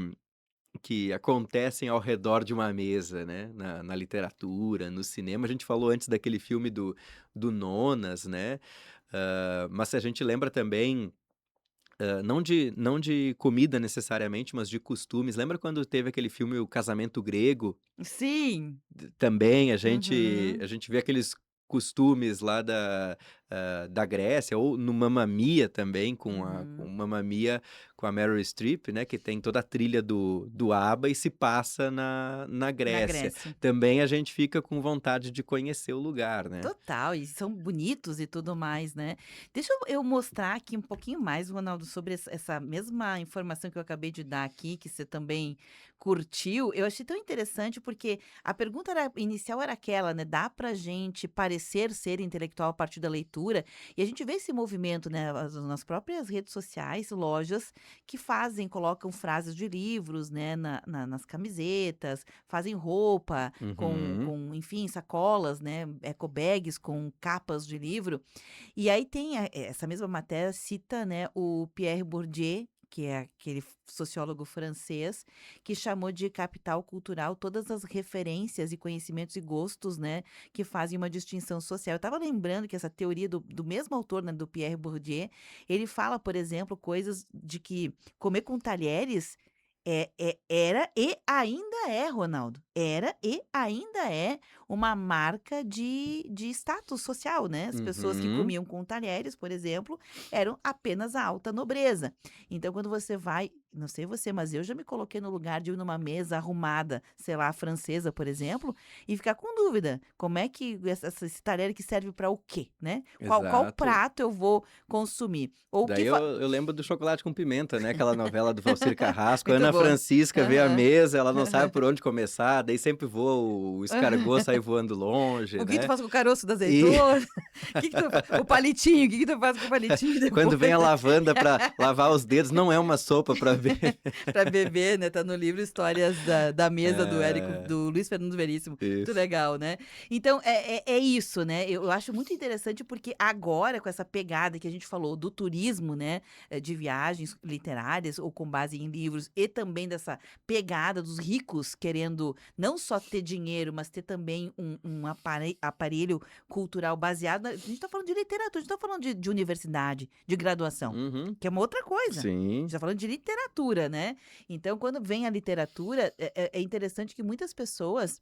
acontecem ao redor de uma mesa, né? Na literatura, no cinema. A gente falou antes daquele filme do Nonas, né? Mas a gente lembra também, não de comida necessariamente, mas de costumes. Lembra quando teve aquele filme O Casamento Grego? Sim. Também a gente, Uhum. a gente vê aqueles costumes lá da Grécia, ou no Mamma Mia também, com Uhum. Mamma Mia com a Meryl Streep, né? Que tem toda a trilha do ABBA e se passa na Na Grécia. Grécia. Também a gente fica com vontade de conhecer o lugar, né? Total, e são bonitos e tudo mais, né. Deixa eu mostrar aqui um pouquinho mais, Ronaldo, sobre essa mesma informação que eu acabei de dar aqui, que você também curtiu. Eu achei tão interessante, porque a pergunta inicial era aquela, né, dá pra gente parecer ser intelectual a partir da leitura? E a gente vê esse movimento, né, nas próprias redes sociais, lojas que colocam frases de livros, né, nas camisetas, fazem roupa, Uhum. enfim, sacolas, né, eco bags com capas de livro. E aí tem essa mesma matéria cita, né, o Pierre Bourdieu, que é aquele sociólogo francês, que chamou de capital cultural todas as referências e conhecimentos e gostos, né, que fazem uma distinção social. Eu estava lembrando que essa teoria do mesmo autor, né, do Pierre Bourdieu, ele fala, por exemplo, coisas de que comer com talheres era e ainda é, Ronaldo, era e ainda é uma marca de status social, né. As pessoas que Uhum. comiam com talheres, por exemplo, eram apenas a alta nobreza. Então, quando você vai, não sei você, mas eu já me coloquei no lugar de ir numa mesa arrumada, sei lá, francesa, por exemplo, e ficar com dúvida, como é que esse talher que serve para o quê, né? Qual Exato. prato eu vou consumir? Ou o Daí que eu lembro do Chocolate com Pimenta, né? Aquela novela do Valcir Carrasco. A muito Ana bom. Francisca vê a Aham. mesa, ela não sabe por onde começar, daí sempre voa o escargot, sai voando longe, O que tu né? faz com o caroço da E azeitona? Que tu fa o palitinho, o que tu faz com o palitinho quando depois? vem a lavanda para lavar os dedos, não é uma sopa para ver. Pra beber, né, tá no livro Histórias da Mesa É, do Luiz Fernando Veríssimo. Muito isso. legal, né. Então é isso, né, eu acho muito interessante, porque agora com essa pegada que a gente falou do turismo, né, de viagens literárias ou com base em livros, e também dessa pegada dos ricos querendo não só ter dinheiro, mas ter também tem um aparelho cultural baseado. A gente está falando de literatura, a gente não está falando de universidade, de graduação, Uhum. que é uma outra coisa. A Sim. gente está falando de literatura, né? Então, quando vem a literatura, é interessante que muitas pessoas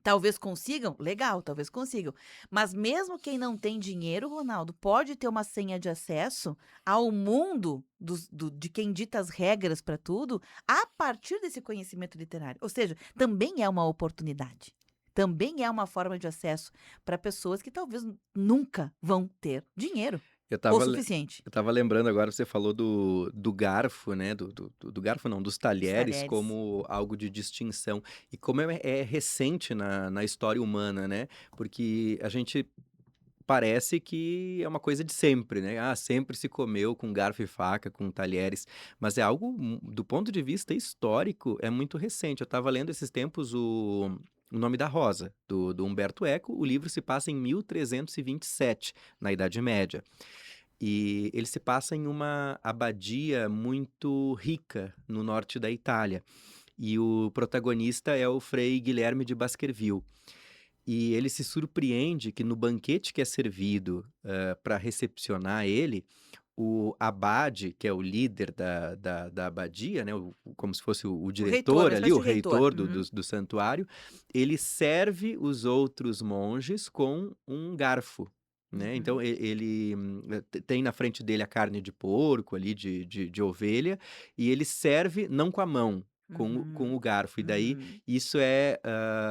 talvez consigam, legal, talvez consigam. Mas mesmo quem não tem dinheiro, Ronaldo, pode ter uma senha de acesso ao mundo de quem dita as regras para tudo a partir desse conhecimento literário. Ou seja, também é uma oportunidade. Também é uma forma de acesso para pessoas que talvez nunca vão ter dinheiro Eu o tava, suficiente. eu tava lembrando agora, você falou do garfo, né? Do garfo não, dos talheres talheres. como algo de distinção. E como é recente na história humana, né? Porque a gente parece que é uma coisa de sempre, né? Ah, sempre se comeu com garfo e faca, com talheres. Mas é algo, do ponto de vista histórico, é muito recente. Eu tava lendo esses tempos O Nome da Rosa, do Humberto Eco. O livro se passa em 1327, na Idade Média. E ele se passa em uma abadia muito rica no norte da Itália. E o protagonista é o Frei Guilherme de Baskerville. E ele se surpreende que no banquete que é servido para recepcionar ele, o abade, que é o líder da abadia, né, como se fosse o diretor uma ali, o espécie de reitor. reitor do santuário, ele serve os outros monges com um garfo. Né? Então ele tem na frente dele a carne de porco ali, de ovelha, e ele serve não com a mão, com o garfo. E daí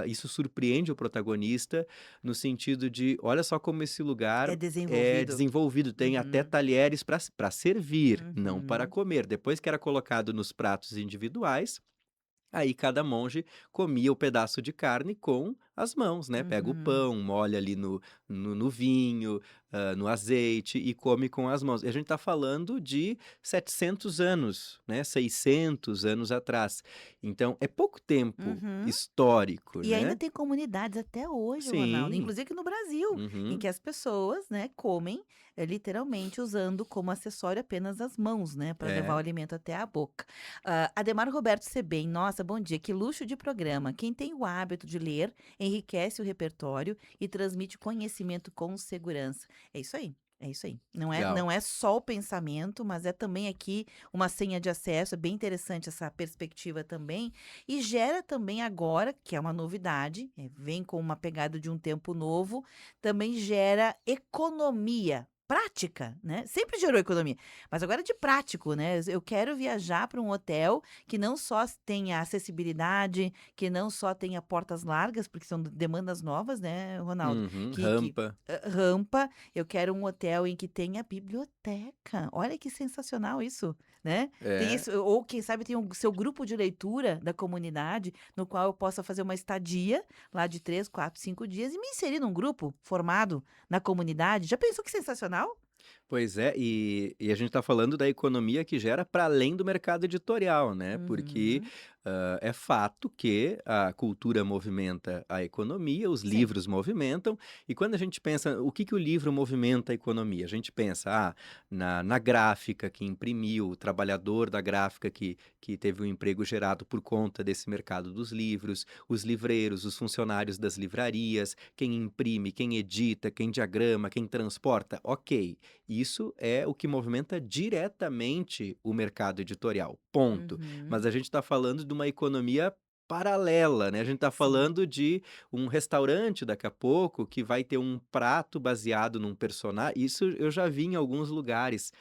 isso surpreende o protagonista no sentido de, olha só como esse lugar É é desenvolvido. desenvolvido, tem até talheres para servir, não para comer. Depois que era colocado nos pratos individuais, aí cada monge comia o pedaço de carne com as mãos, né? Pega o pão, molha ali no vinho, no azeite e come com as mãos. E a gente está falando de 700 anos, né? 600 anos atrás. Então, é pouco tempo histórico, E né? ainda tem comunidades até hoje, Ronaldo, Sim. inclusive aqui no Brasil, em que as pessoas, né, comem literalmente usando como acessório apenas as mãos, né, para levar o É. alimento até a boca. Ademar Roberto Sebem, nossa, bom dia, que luxo de programa. Quem tem o hábito de ler enriquece o repertório e transmite conhecimento com segurança. É isso aí. É isso aí. Legal. Não é só o pensamento, mas é também aqui uma senha de acesso. É bem interessante essa perspectiva também. E gera também agora, que é uma novidade, vem com uma pegada de um tempo novo, também gera economia. Prática, né? Sempre gerou economia, mas agora é de prático, né? Eu quero viajar para um hotel que não só tenha acessibilidade, que não só tenha portas largas, porque são demandas novas, né, Ronaldo? Rampa. Rampa. Eu quero um hotel em que tenha biblioteca. Olha que sensacional isso, né? Tem É. isso, ou quem sabe tem o seu grupo de leitura da comunidade, no qual eu possa fazer uma estadia lá de 3, 4, 5 dias e me inserir num grupo formado na comunidade. Já pensou que sensacional? Pois é, e a gente está falando da economia que gera para além do mercado editorial, né? Porque é fato que a cultura movimenta a economia, os Sim. livros movimentam, e quando a gente pensa, o que o livro movimenta a economia? A gente pensa na gráfica que imprimiu, o trabalhador da gráfica que teve um emprego gerado por conta desse mercado dos livros, os livreiros, os funcionários das livrarias, quem imprime, quem edita, quem diagrama, quem transporta, ok. Isso é o que movimenta diretamente o mercado editorial, ponto. Mas a gente está falando de uma economia paralela, né? A gente está falando de um restaurante daqui a pouco que vai ter um prato baseado num personagem. Isso eu já vi em alguns lugares.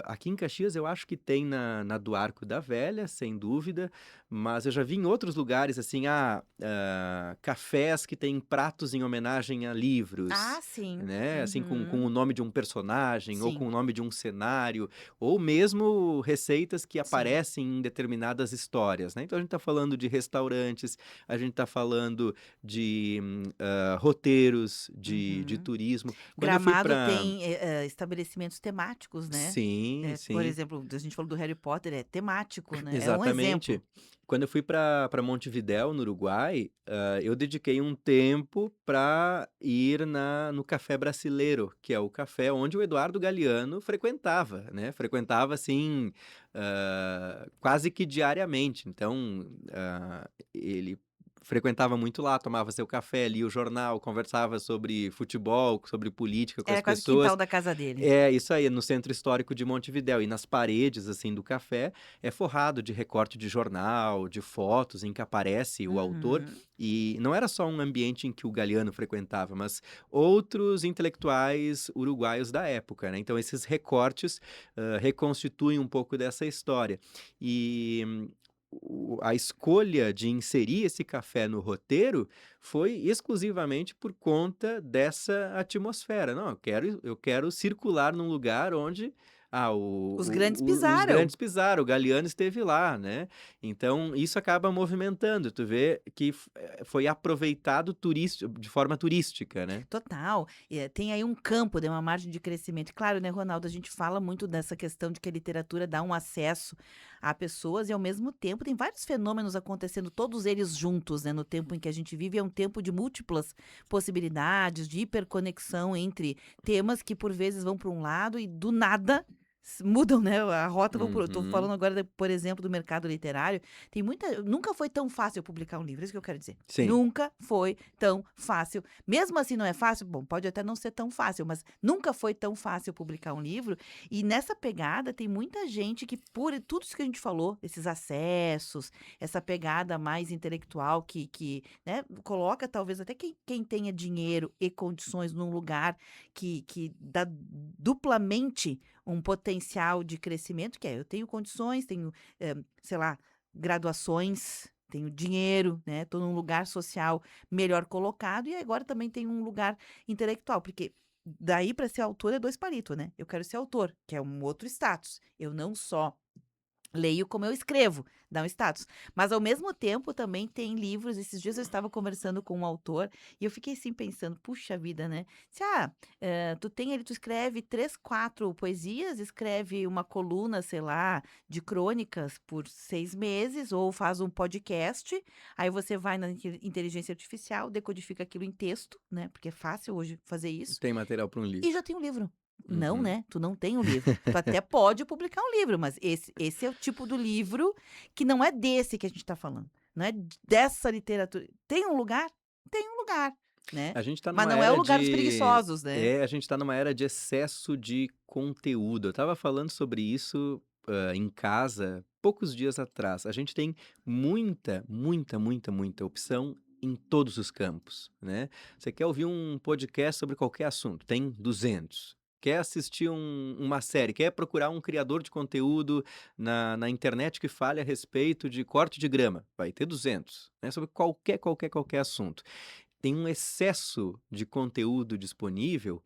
Aqui em Caxias eu acho que tem na do Arco da Velha, sem dúvida, mas eu já vi em outros lugares assim, cafés que têm pratos em homenagem a livros, Sim. né? Assim, com o nome de um personagem ou Sim. com o nome de um cenário, ou mesmo receitas que aparecem em determinadas histórias, né? Então a gente está falando de restaurantes, a gente está falando de roteiros de turismo. Quando eu fui Gramado pra- tem estabelecimentos temáticos, né? Sim, Por sim. exemplo, a gente falou do Harry Potter, é temático, né? É um Exatamente. exemplo. Quando eu fui para Montevidéu, no Uruguai, eu dediquei um tempo para ir no Café Brasileiro, que é o café onde o Eduardo Galeano frequentava, né? Frequentava, assim, quase que diariamente. Então, ele frequentava muito lá, tomava seu café, lia o jornal, conversava sobre futebol, sobre política com as Era quase o pessoas. quintal da casa dele. É, isso aí, no centro histórico de Montevidéu. E nas paredes, assim, do café, é forrado de recorte de jornal, de fotos em que aparece o autor. Uhum. E não era só um ambiente em que o Galeano frequentava, mas outros intelectuais uruguaios da época, né? Então, esses recortes reconstituem um pouco dessa história. E a escolha de inserir esse café no roteiro foi exclusivamente por conta dessa atmosfera. Não, eu quero circular num lugar onde Os grandes os pisaram. grandes pisaram, o Galeano esteve lá, né? Então, isso acaba movimentando. Tu vê que foi aproveitado de forma turística, né? Total. Tem aí um campo, né, uma margem de crescimento. Claro, né, Ronaldo, a gente fala muito dessa questão de que a literatura dá um acesso a pessoas e, ao mesmo tempo, tem vários fenômenos acontecendo, todos eles juntos, né, no tempo em que a gente vive. É um tempo de múltiplas possibilidades, de hiperconexão entre temas que, por vezes, vão para um lado e, do nada, mudam, né, a rota. Eu tô Uhum. falando agora, por exemplo, do mercado literário. Nunca foi tão fácil publicar um livro, é isso que eu quero dizer. Sim. Nunca foi tão fácil. Mesmo assim, não é fácil? Bom, pode até não ser tão fácil, mas nunca foi tão fácil publicar um livro. E nessa pegada, tem muita gente que, por tudo isso que a gente falou, esses acessos, essa pegada mais intelectual que né, coloca talvez até quem tenha dinheiro e condições num lugar que dá duplamente um potencial de crescimento, que eu tenho condições, tenho, sei lá, graduações, tenho dinheiro, né? Estou num lugar social melhor colocado e agora também tenho um lugar intelectual, porque daí para ser autor é 2 palitos, né? Eu quero ser autor, que é um outro status. Eu não só leio como eu escrevo, dá um status. Mas, ao mesmo tempo, também tem livros. Esses dias eu estava conversando com um autor e eu fiquei assim pensando, puxa vida, né? Tu escreve 3, 4 poesias, escreve uma coluna, sei lá, de crônicas por 6 meses, ou faz um podcast, aí você vai na inteligência artificial, decodifica aquilo em texto, né? Porque é fácil hoje fazer isso, Tem material para um livro. e já tem um livro. Não, Uhum. né? Tu não tem um livro. Tu até pode publicar um livro, mas esse é o tipo do livro que não é desse que a gente tá falando. Não é dessa literatura. Tem um lugar? Tem um lugar, né? A gente tá Mas numa não é o era lugar dos de preguiçosos, né? a gente tá numa era de excesso de conteúdo. Eu estava falando sobre isso, em casa, poucos dias atrás. A gente tem muita, muita, muita, muita opção em todos os campos, né. Você quer ouvir um podcast sobre qualquer assunto, tem 200. Quer assistir uma série, quer procurar um criador de conteúdo na internet que fale a respeito de corte de grama, vai ter 200, né, sobre qualquer assunto. Tem um excesso de conteúdo disponível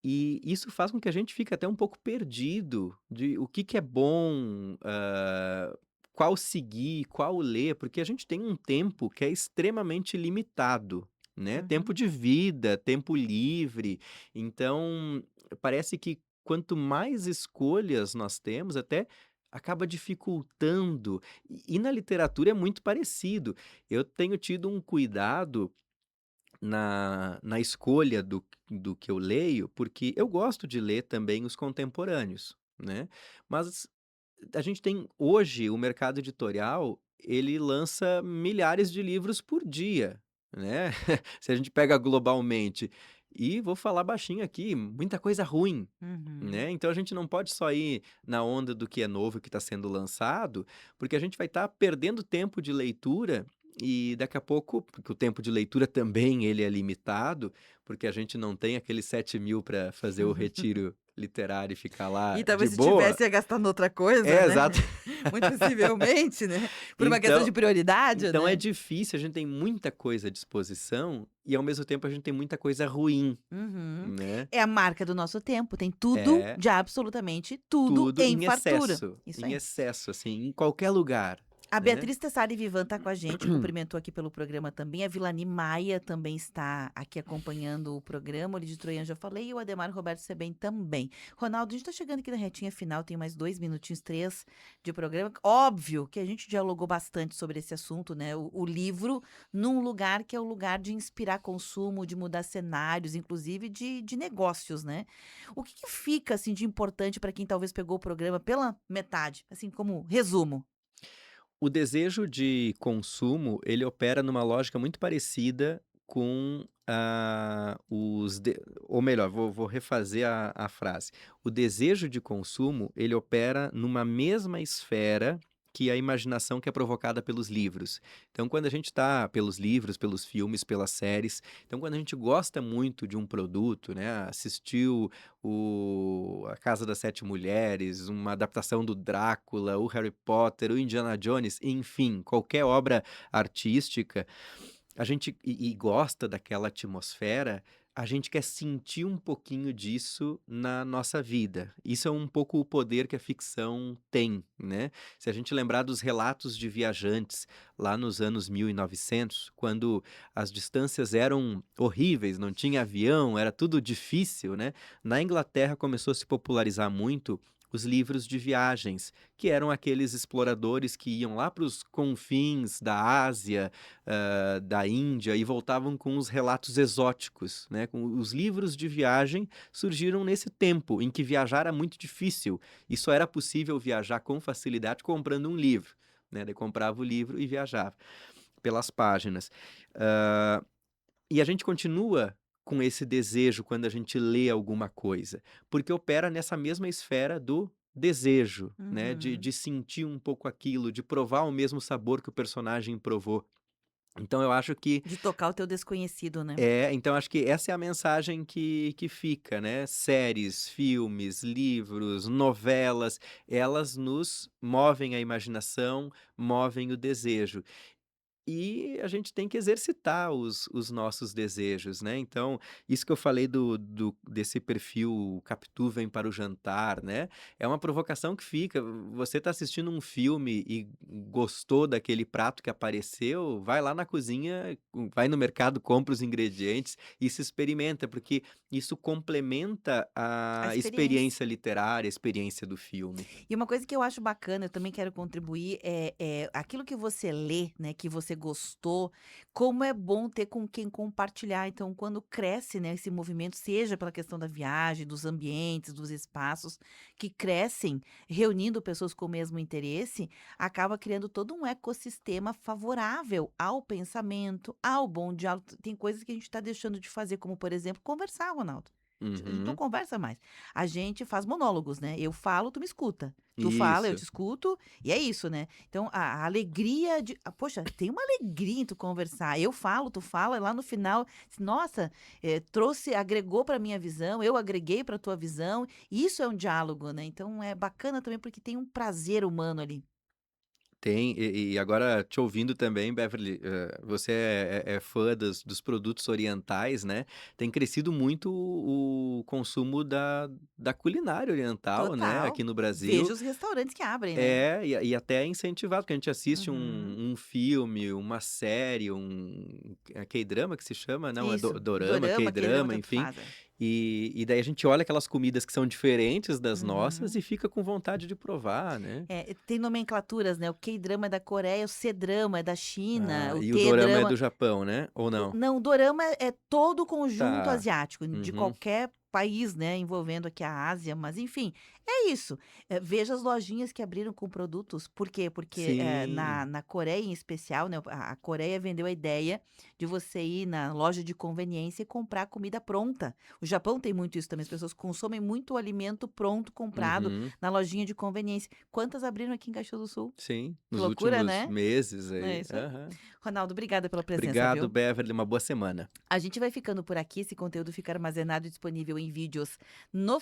e isso faz com que a gente fique até um pouco perdido de o que é bom, qual seguir, qual ler, porque a gente tem um tempo que é extremamente limitado, né? Uhum. Tempo de vida, tempo livre. Então, parece que quanto mais escolhas nós temos, até acaba dificultando. E na literatura é muito parecido. Eu tenho tido um cuidado na escolha do que eu leio, porque eu gosto de ler também os contemporâneos, né, mas a gente tem hoje o mercado editorial, ele lança milhares de livros por dia, né, se a gente pega globalmente. E vou falar baixinho aqui, muita coisa ruim, Uhum. né, então a gente não pode só ir na onda do que é novo e que está sendo lançado, porque a gente vai estar perdendo tempo de leitura e daqui a pouco, porque o tempo de leitura também ele é limitado, porque a gente não tem aqueles 7.000 para fazer o retiro literário e ficar lá E de talvez se boa. tivesse ia gastar noutra coisa, É, né? exato. Muito possivelmente, né? Por uma questão de prioridade, Então né? é difícil, a gente tem muita coisa à disposição e ao mesmo tempo a gente tem muita coisa ruim, Uhum. né. É a marca do nosso tempo, tem tudo, É. de absolutamente tudo Tudo em em fartura. excesso, Isso em aí. excesso, assim, em qualquer lugar, A né. Beatriz Tessari Vivan está com a gente, cumprimentou aqui pelo programa também. A Vilani Maia também está aqui acompanhando o programa. O Lidio Troian já falei e o Ademar Roberto Sebem também. Ronaldo, a gente está chegando aqui na retinha final, tem mais 2 minutinhos, 3 de programa. Óbvio que a gente dialogou bastante sobre esse assunto, né? O livro num lugar que é o lugar de inspirar consumo, de mudar cenários, inclusive de negócios, né? O que fica, assim, de importante para quem talvez pegou o programa pela metade, assim, como resumo? O desejo de consumo, ele opera numa lógica muito parecida com ou melhor, vou refazer a frase. O desejo de consumo, ele opera numa mesma esfera que a imaginação que é provocada pelos livros. Então, quando a gente está pelos livros, pelos filmes, pelas séries, então quando a gente gosta muito de um produto, né, assistiu A Casa das Sete Mulheres, uma adaptação do Drácula, o Harry Potter, o Indiana Jones, enfim, qualquer obra artística, a gente e gosta daquela atmosfera, a gente quer sentir um pouquinho disso na nossa vida. Isso é um pouco o poder que a ficção tem, né? Se a gente lembrar dos relatos de viajantes lá nos anos 1900, quando as distâncias eram horríveis, não tinha avião, era tudo difícil, né? Na Inglaterra começou a se popularizar muito os livros de viagens, que eram aqueles exploradores que iam lá para os confins da Ásia, da Índia, e voltavam com os relatos exóticos, né? Os livros de viagem surgiram nesse tempo em que viajar era muito difícil e só era possível viajar com facilidade comprando um livro, né? Daí comprava o livro e viajava pelas páginas. E a gente continua com esse desejo quando a gente lê alguma coisa, porque opera nessa mesma esfera do desejo, né? De sentir um pouco aquilo, de provar o mesmo sabor que o personagem provou. Então eu acho que De tocar o teu desconhecido, né? então acho que essa é a mensagem que fica, né? Séries, filmes, livros, novelas, elas nos movem a imaginação, movem o desejo. E a gente tem que exercitar os nossos desejos, né? Então, isso que eu falei desse perfil Capitu vem para o jantar, né? É uma provocação que fica. Você está assistindo um filme e gostou daquele prato que apareceu, vai lá na cozinha, vai no mercado, compra os ingredientes e se experimenta, porque isso complementa a experiência literária, a experiência do filme. E uma coisa que eu acho bacana, eu também quero contribuir, é aquilo que você lê, né, que você gostou, como é bom ter com quem compartilhar. Então, quando cresce, né, esse movimento, seja pela questão da viagem, dos ambientes, dos espaços que crescem, reunindo pessoas com o mesmo interesse, acaba criando todo um ecossistema favorável ao pensamento, ao bom diálogo. Tem coisas que a gente está deixando de fazer, como, por exemplo, conversar, Ronaldo. A gente não conversa mais. A gente faz monólogos, né? Eu falo, tu me escuta. Tu fala, eu te Isso. escuto, e é isso, né? Então, a alegria de. Poxa, tem uma alegria em tu conversar. Eu falo, tu fala, e lá no final, nossa, agregou para minha visão, eu agreguei para tua visão. Isso é um diálogo, né? Então, é bacana também porque tem um prazer humano ali. Tem, e agora te ouvindo também, Beverly, você é fã dos produtos orientais, né? Tem crescido muito o consumo da culinária oriental, né? Total. Aqui no Brasil. Veja os restaurantes que abrem, né? E até é incentivado, porque a gente assiste Uhum. um filme, uma série, K-drama que se chama, não, é Isso. dorama, Dorama, K-drama, K-drama, tanto enfim. faz. E daí a gente olha aquelas comidas que são diferentes das nossas Uhum. e fica com vontade de provar, né? Tem nomenclaturas, né? O K-drama é da Coreia, o C-drama é da China, o E o dorama é do T-drama. Japão, né? Ou não? Não, o dorama é todo o conjunto Tá. asiático, de Uhum. qualquer país, né, envolvendo aqui a Ásia, mas enfim, é isso. Veja as lojinhas que abriram com produtos. Por quê? Porque Sim. na Coreia em especial, né, a Coreia vendeu a ideia de você ir na loja de conveniência e comprar comida pronta. O Japão tem muito isso também, as pessoas consomem muito alimento pronto, comprado Uhum. na lojinha de conveniência. Quantas abriram aqui em Caxias do Sul? Sim, Que nos loucura, últimos né? meses É aí. isso aí. Aham. Ronaldo, obrigada pela presença, Obrigado, viu? Beverly. Uma boa semana. A gente vai ficando por aqui. Esse conteúdo fica armazenado e disponível em vídeos no